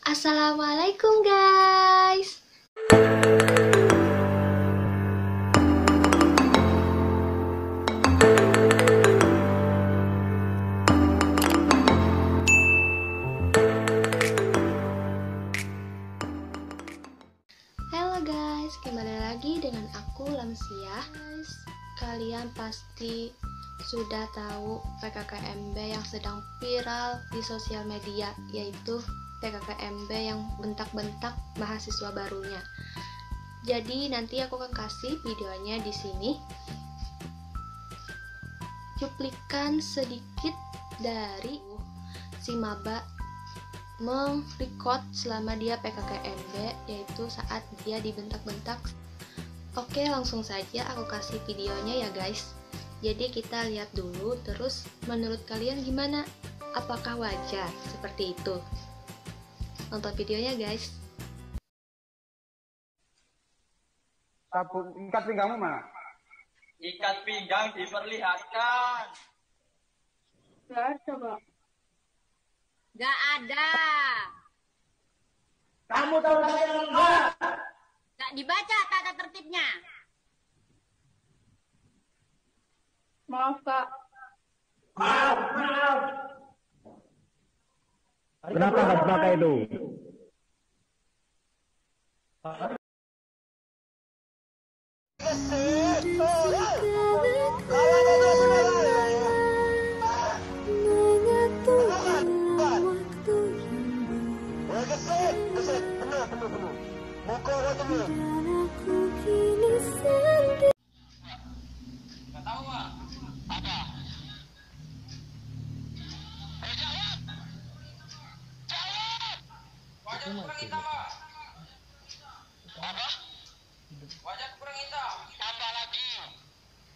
Assalamualaikum guys. Halo guys, kembali lagi dengan aku Lamsia. Guys, kalian pasti sudah tahu PKKMB yang sedang viral di sosial media, yaitu PKKMB yang bentak-bentak mahasiswa barunya. Jadi nanti aku akan kasih videonya di sini. Cuplikan sedikit dari si maba merecord selama dia PKKMB, yaitu saat dia dibentak-bentak. Oke, langsung saja aku kasih videonya ya guys. Jadi kita lihat dulu, terus menurut kalian gimana? Apakah wajar seperti itu? Nonton videonya guys. Sabun ikat pinggangmu mana? Ikat pinggang diperlihatkan. Gak ada, Pak. Gak ada. Kamu tahu saya enggak? Gak dibaca tata tertibnya. Maaf, Kak. Maaf. Kenapa nggak pakai itu? Gak tahu Pak. Apa? Jawab. Jawab. Wajah kurang hitam Pak. Apa? Wajah kurang hitam. Tambah lagi.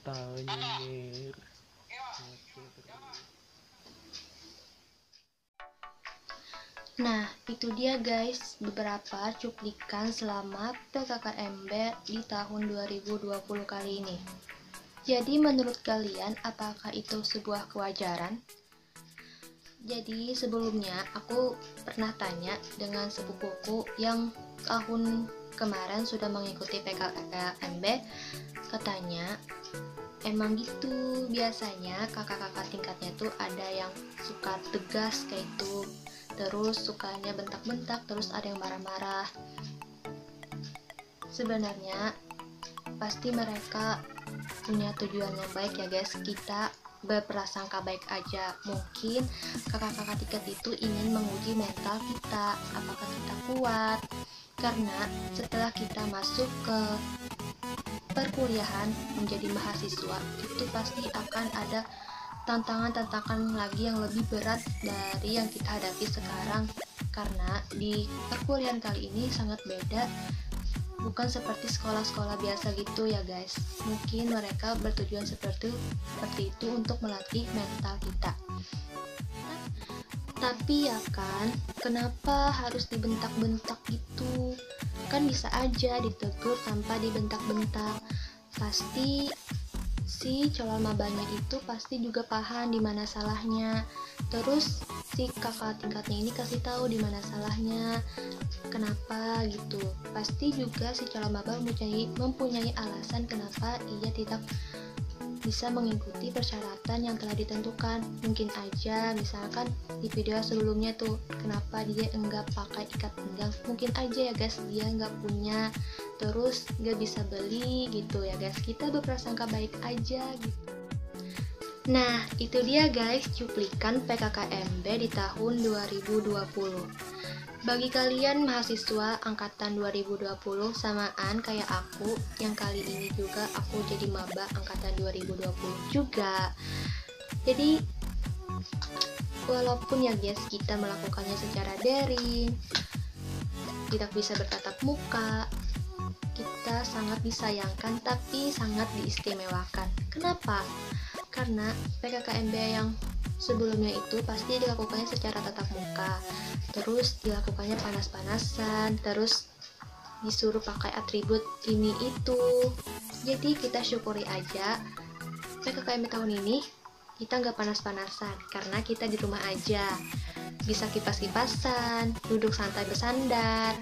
Tambah. Oke Pak. Jawab. Nah, itu dia guys, beberapa cuplikan selama PKKMB di tahun 2020 kali ini. Jadi menurut kalian, apakah itu sebuah kewajaran? Jadi sebelumnya aku pernah tanya dengan sepupuku yang tahun kemarin sudah mengikuti PKKMB, katanya emang gitu, biasanya kakak-kakak tingkatnya tuh ada yang suka tegas kayak itu, terus sukanya bentak-bentak, terus ada yang marah-marah. Sebenarnya pasti mereka punya tujuan yang baik ya guys, kita berprasangka baik aja. Mungkin kakak-kakak tingkat itu ingin menguji mental kita, apakah kita kuat, karena setelah kita masuk ke perkuliahan menjadi mahasiswa, itu pasti akan ada tantangan-tantangan lagi yang lebih berat dari yang kita hadapi sekarang, karena di perkuliahan kali ini sangat beda, bukan seperti sekolah-sekolah biasa gitu ya guys. Mungkin mereka bertujuan seperti itu untuk melatih mental kita. Tapi ya kan, kenapa harus dibentak-bentak gitu? Kan bisa aja ditegur tanpa dibentak-bentak. Pasti si calon mabanya itu pasti juga paham di mana salahnya. Terus si kakak tingkatnya ini kasih tahu di mana salahnya, kenapa gitu. Pasti juga si calon maba mempunyai alasan kenapa ia tidak bisa mengikuti persyaratan yang telah ditentukan. Mungkin aja misalkan di video sebelumnya tuh, kenapa dia enggak pakai ikat pinggang, mungkin aja ya guys dia enggak punya, terus enggak bisa beli gitu ya guys. Kita berprasangka baik aja gitu. Nah, itu dia guys cuplikan PKKMB di tahun 2020. Bagi kalian mahasiswa angkatan 2020 samaan kayak aku, yang kali ini juga aku jadi maba angkatan 2020 juga. Jadi walaupun ya guys kita melakukannya secara daring, tidak bisa bertatap muka, kita sangat disayangkan tapi sangat diistimewakan. Kenapa? Karena PKKMB yang sebelumnya itu pasti dilakukannya secara tatap muka, terus dilakukannya panas-panasan, terus disuruh pakai atribut ini itu. Jadi kita syukuri aja PKKMB tahun ini kita nggak panas-panasan karena kita di rumah aja. bisa kipas-kipasan, duduk santai bersandar.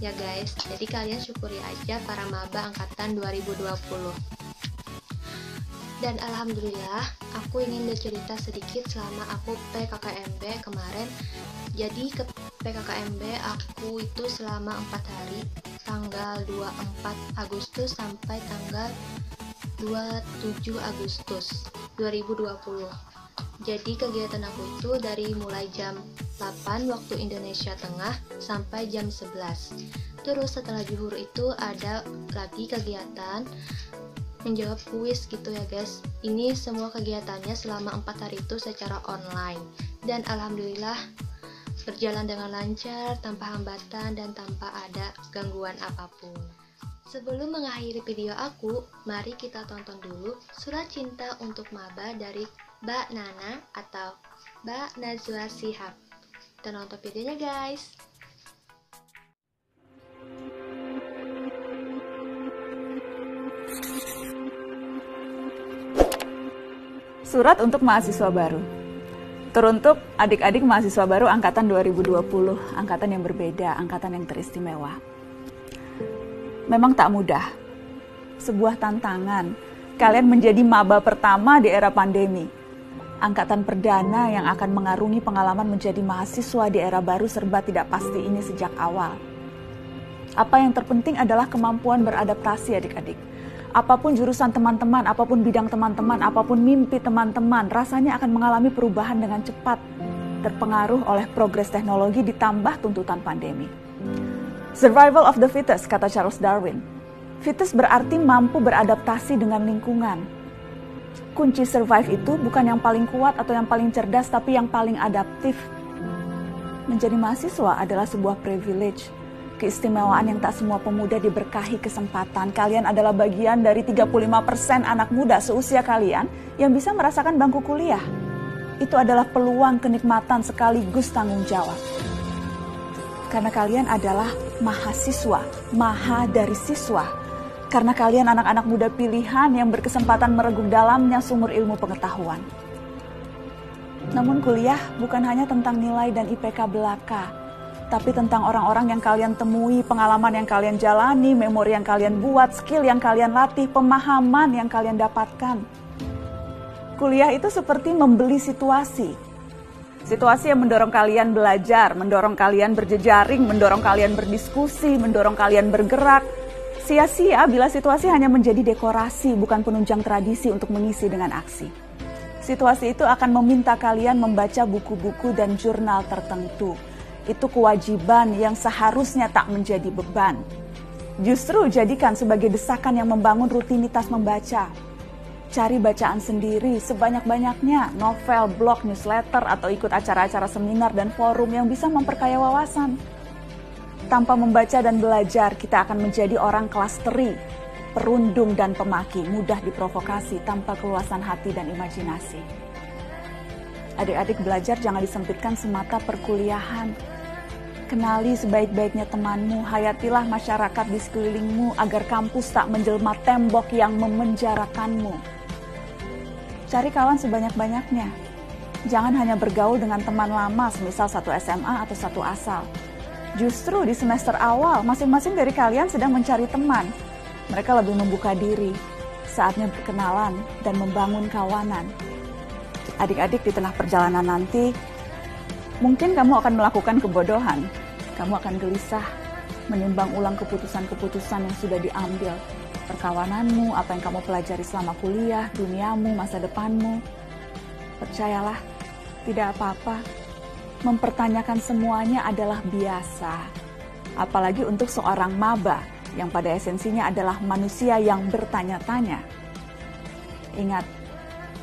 Ya guys, jadi kalian syukuri aja para maba angkatan 2020. Dan alhamdulillah, aku ingin bercerita sedikit selama aku PKKMB kemarin. Jadi ke PKKMB aku itu selama 4 hari, tanggal 24 Agustus sampai tanggal 27 Agustus 2020. Jadi kegiatan aku itu dari mulai jam 8 waktu Indonesia Tengah sampai jam 11. Terus setelah zuhur itu ada lagi kegiatan menjawab kuis gitu ya guys. Ini semua kegiatannya selama 4 hari itu secara online. Dan alhamdulillah berjalan dengan lancar, tanpa hambatan dan tanpa ada gangguan apapun. Sebelum mengakhiri video aku, mari kita tonton dulu Surat Cinta untuk Maba dari Mbak Nana atau Mbak Najwa Shihab. Kita nonton videonya guys. Surat untuk mahasiswa baru. Teruntuk adik-adik mahasiswa baru angkatan 2020, angkatan yang berbeda, angkatan yang teristimewa. Memang tak mudah. Sebuah tantangan. Kalian menjadi maba pertama di era pandemi. Angkatan perdana yang akan mengarungi pengalaman menjadi mahasiswa di era baru serba tidak pasti ini sejak awal. Apa yang terpenting adalah kemampuan beradaptasi adik-adik. Apapun jurusan teman-teman, apapun bidang teman-teman, apapun mimpi teman-teman, rasanya akan mengalami perubahan dengan cepat, terpengaruh oleh progres teknologi ditambah tuntutan pandemi. Survival of the fittest, kata Charles Darwin. Fittest berarti mampu beradaptasi dengan lingkungan. Kunci survive itu bukan yang paling kuat atau yang paling cerdas, tapi yang paling adaptif. Menjadi mahasiswa adalah sebuah privilege, keistimewaan yang tak semua pemuda diberkahi kesempatan. Kalian adalah bagian dari 35% anak muda seusia kalian yang bisa merasakan bangku kuliah. Itu adalah peluang, kenikmatan sekaligus tanggung jawab. Karena kalian adalah mahasiswa, maha dari siswa. Karena kalian anak-anak muda pilihan yang berkesempatan mereguk dalamnya sumur ilmu pengetahuan. Namun kuliah bukan hanya tentang nilai dan IPK belaka, tapi tentang orang-orang yang kalian temui, pengalaman yang kalian jalani, memori yang kalian buat, skill yang kalian latih, pemahaman yang kalian dapatkan. Kuliah itu seperti membeli situasi. Situasi yang mendorong kalian belajar, mendorong kalian berjejaring, mendorong kalian berdiskusi, mendorong kalian bergerak. Sia-sia bila situasi hanya menjadi dekorasi, bukan penunjang tradisi untuk mengisi dengan aksi. Situasi itu akan meminta kalian membaca buku-buku dan jurnal tertentu. Itu kewajiban yang seharusnya tak menjadi beban. Justru jadikan sebagai desakan yang membangun rutinitas membaca. Cari bacaan sendiri sebanyak-banyaknya, novel, blog, newsletter, atau ikut acara-acara seminar dan forum yang bisa memperkaya wawasan. Tanpa membaca dan belajar, kita akan menjadi orang kelas teri, perundung dan pemaki, mudah diprovokasi tanpa keluasan hati dan imajinasi. Adik-adik belajar jangan disempitkan semata perkuliahan. Kenali sebaik-baiknya temanmu, hayatilah masyarakat di sekelilingmu agar kampus tak menjelma tembok yang memenjarakanmu. Cari kawan sebanyak-banyaknya. Jangan hanya bergaul dengan teman lama, semisal satu SMA atau satu asal. Justru di semester awal, masing-masing dari kalian sedang mencari teman. Mereka lebih membuka diri, saatnya berkenalan dan membangun kawanan. Adik-adik di tengah perjalanan nanti, mungkin kamu akan melakukan kebodohan. Kamu akan gelisah, menimbang ulang keputusan-keputusan yang sudah diambil. Perkawananmu, apa yang kamu pelajari selama kuliah, duniamu, masa depanmu. Percayalah, tidak apa-apa. Mempertanyakan semuanya adalah biasa. Apalagi untuk seorang maba yang pada esensinya adalah manusia yang bertanya-tanya. Ingat,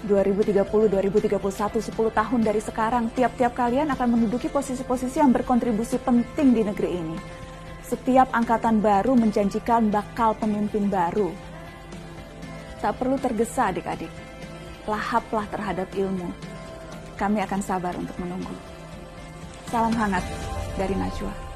2030-2031, 10 tahun dari sekarang, tiap-tiap kalian akan menduduki posisi-posisi yang berkontribusi penting di negeri ini. Setiap angkatan baru menjanjikan bakal pemimpin baru. Tak perlu tergesa adik-adik. Lahaplah terhadap ilmu. Kami akan sabar untuk menunggu. Salam hangat dari Najwa.